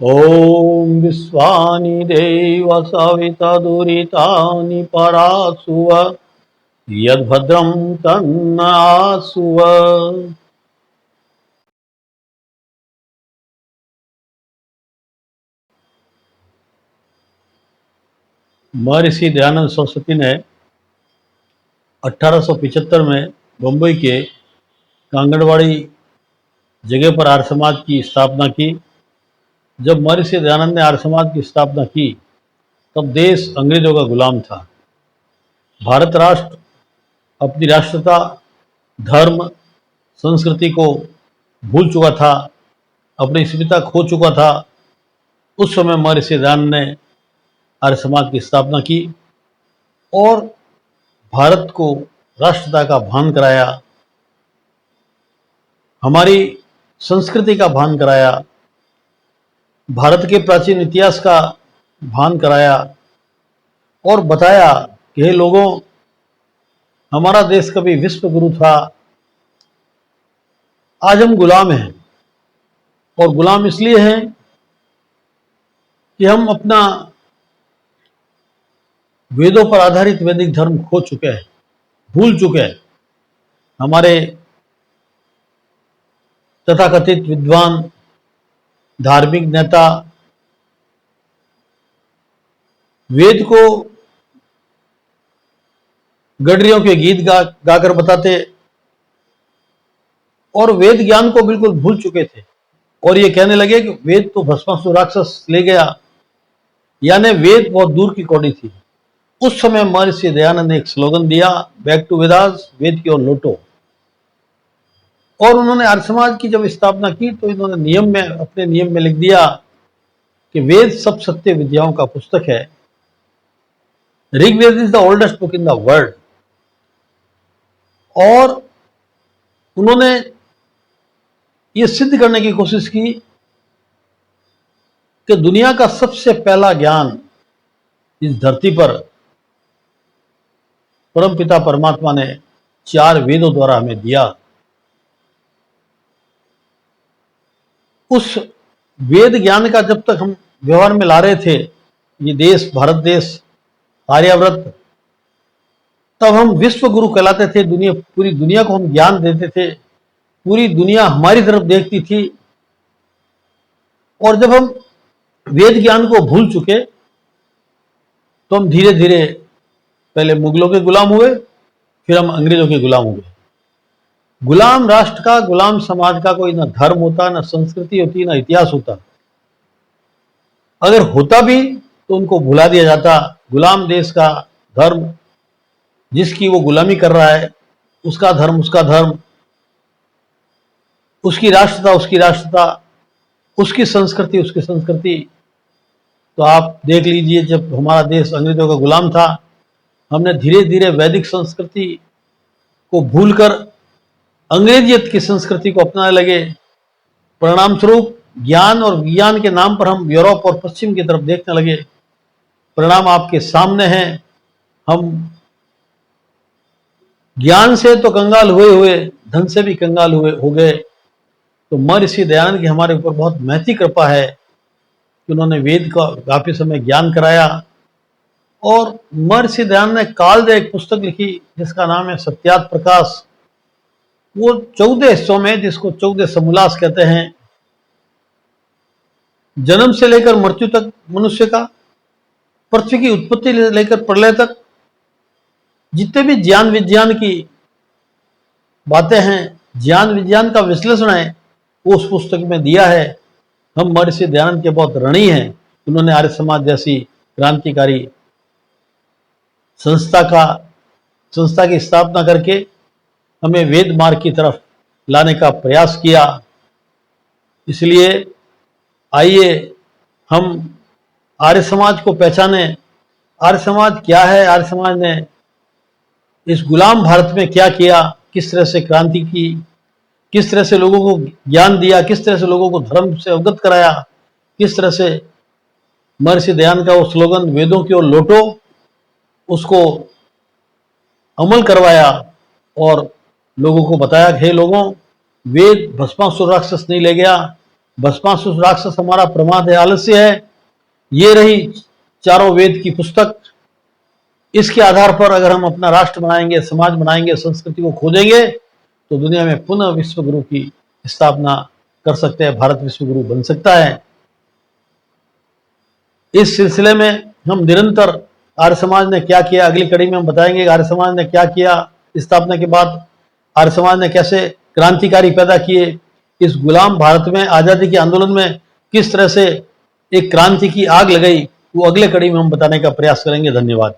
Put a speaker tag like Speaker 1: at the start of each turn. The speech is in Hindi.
Speaker 1: ॐ विश्वानि देव सविता दुरितानि परासुव यद्भद्रं तन्नासुव। महर्षि दयानंद सरस्वती ने 1875 में बम्बई के कांगड़वाड़ी जगह पर आर्य समाज की स्थापना की। जब महर्षि दयानंद ने आर्य समाज की स्थापना की तब देश अंग्रेजों का गुलाम था। भारत राष्ट्र अपनी राष्ट्रता, धर्म, संस्कृति को भूल चुका था, अपनी अस्मिता खो चुका था। उस समय महर्षि दयानंद ने आर्य समाज की स्थापना की और भारत को राष्ट्रता का भान कराया, हमारी संस्कृति का भान कराया, भारत के प्राचीन इतिहास का भान कराया और बताया कि हे लोगों, हमारा देश कभी विश्व गुरु था, आज हम गुलाम हैं। और गुलाम इसलिए हैं कि हम अपना वेदों पर आधारित वैदिक धर्म खो चुके हैं, भूल चुके हैं। हमारे तथाकथित विद्वान, धार्मिक नेता वेद को गडरियों के गीत गाकर बताते और वेद ज्ञान को बिल्कुल भूल चुके थे और ये कहने लगे कि वेद तो भस्मासुर राक्षस ले गया, यानी वेद बहुत दूर की कौड़ी थी। उस समय महर्षि दयानंद ने एक स्लोगन दिया, बैक टू वेदास, वेद की ओर लौटो। और उन्होंने आर्य समाज की जब स्थापना की तो इन्होंने अपने नियम में लिख दिया कि वेद सब सत्य विद्याओं का पुस्तक है। Rigveda is the oldest book in the world. और उन्होंने ये सिद्ध करने की कोशिश की कि दुनिया का सबसे पहला ज्ञान इस धरती पर परमपिता परमात्मा ने 4 वेदों द्वारा हमें दिया। उस वेद ज्ञान का जब तक हम व्यवहार में ला रहे थे, ये देश, भारत देश, आर्यावर्त, तब हम विश्व गुरु कहलाते थे। पूरी दुनिया को हम ज्ञान देते थे, पूरी दुनिया हमारी तरफ देखती थी। और जब हम वेद ज्ञान को भूल चुके तो हम धीरे धीरे पहले मुगलों के गुलाम हुए, फिर हम अंग्रेजों के गुलाम हुए। गुलाम राष्ट्र का, गुलाम समाज का कोई ना धर्म होता, ना संस्कृति होती, ना इतिहास होता। अगर होता भी तो उनको भुला दिया जाता। गुलाम देश का धर्म, जिसकी वो गुलामी कर रहा है, उसका धर्म उसका धर्म, उसकी राष्ट्रता उसकी राष्ट्रता, उसकी संस्कृति उसकी संस्कृति। तो आप देख लीजिए, जब हमारा देश अंग्रेजों का गुलाम था, हमने धीरे धीरे वैदिक संस्कृति को भूलकर अंग्रेजियत की संस्कृति को अपनाने लगे। परिणाम स्वरूप ज्ञान और विज्ञान के नाम पर हम यूरोप और पश्चिम की तरफ देखने लगे। परिणाम आपके सामने हैं। हम ज्ञान से तो कंगाल हुए हुए धन से भी कंगाल हुए हो गए। तो महर्षि दयानंद की हमारे ऊपर बहुत महती कृपा है कि उन्होंने वेद का काफी समय ज्ञान कराया। और महर्षि दयानंद ने कालदे एक पुस्तक लिखी जिसका नाम है सत्यार्थ प्रकाश। वो 14 हिस्सों में, जिसको 14 समोल्लास कहते हैं, जन्म से लेकर मृत्यु तक मनुष्य का, पृथ्वी की उत्पत्ति लेकर प्रलय तक, जितने भी ज्ञान विज्ञान की बातें हैं, ज्ञान विज्ञान का विश्लेषण है, वो उस पुस्तक में दिया है। हम महर्षि दयानंद के बहुत ऋणी हैं। उन्होंने आर्य समाज जैसी क्रांतिकारी संस्था की स्थापना करके हमें वेद मार्ग की तरफ लाने का प्रयास किया। इसलिए आइए हम आर्य समाज को पहचाने। आर्य समाज क्या है? आर्य समाज ने इस गुलाम भारत में क्या किया, किस तरह से क्रांति की, किस तरह से लोगों को ज्ञान दिया, किस तरह से लोगों को धर्म से अवगत कराया, किस तरह से महर्षि दयानंद का वो स्लोगन वेदों की ओर लौटो, उसको अमल करवाया और लोगों को बताया कि हे लोगों, वेद भस्मासुर राक्षस नहीं ले गया, भस्मासुर राक्षस हमारा प्रमाद है, आलस्य है। ये रही चारों वेद की पुस्तक। इसके आधार पर अगर हम अपना राष्ट्र बनाएंगे, समाज बनाएंगे, संस्कृति को खोजेंगे, तो दुनिया में पुनः विश्व गुरु की स्थापना कर सकते हैं, भारत विश्व गुरु बन सकता है। इस सिलसिले में हम निरंतर आर्य समाज ने क्या किया, अगली कड़ी में हम बताएंगे आर्य समाज ने क्या किया स्थापना के बाद, आर्य समाज ने कैसे क्रांतिकारी पैदा किए, इस गुलाम भारत में आजादी के आंदोलन में किस तरह से एक क्रांति की आग लगाई, वो अगले कड़ी में हम बताने का प्रयास करेंगे। धन्यवाद।